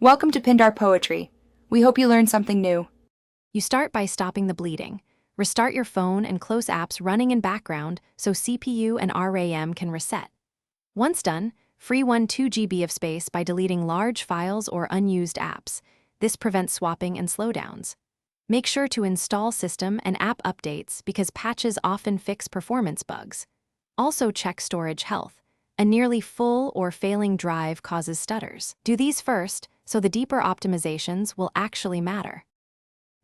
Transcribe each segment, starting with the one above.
Welcome to Pindar Poetry. We hope you learned something new. You start by stopping the bleeding. Restart your phone and close apps running in background so CPU and RAM can reset. Once done, free 2 GB of space by deleting large files or unused apps. This prevents swapping and slowdowns. Make sure to install system and app updates because patches often fix performance bugs. Also check storage health. A nearly full or failing drive causes stutters. Do these first, so the deeper optimizations will actually matter.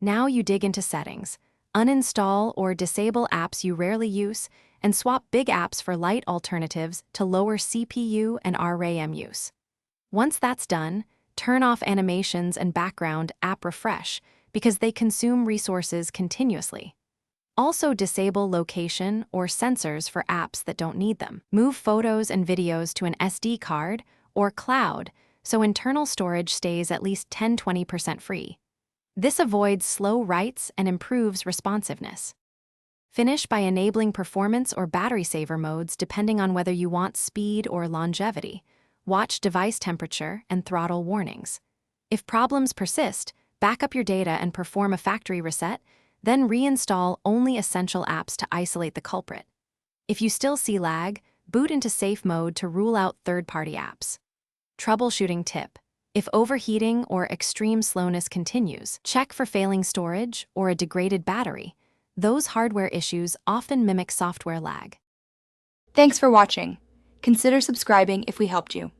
Now you dig into settings. Uninstall or disable apps you rarely use, and swap big apps for light alternatives to lower CPU and RAM use. Once that's done, turn off animations and background app refresh because they consume resources continuously. Also disable location or sensors for apps that don't need them. Move photos and videos to an SD card or cloud so internal storage stays at least 10–20% free. This avoids slow writes and improves responsiveness. Finish by enabling performance or battery saver modes depending on whether you want speed or longevity. Watch device temperature and throttle warnings. If problems persist, back up your data and perform a factory reset, then reinstall only essential apps to isolate the culprit. If you still see lag, boot into safe mode to rule out third-party apps. Troubleshooting tip. If overheating or extreme slowness continues, check for failing storage or a degraded battery. Those hardware issues often mimic software lag. Thanks for watching. Consider subscribing if we helped you.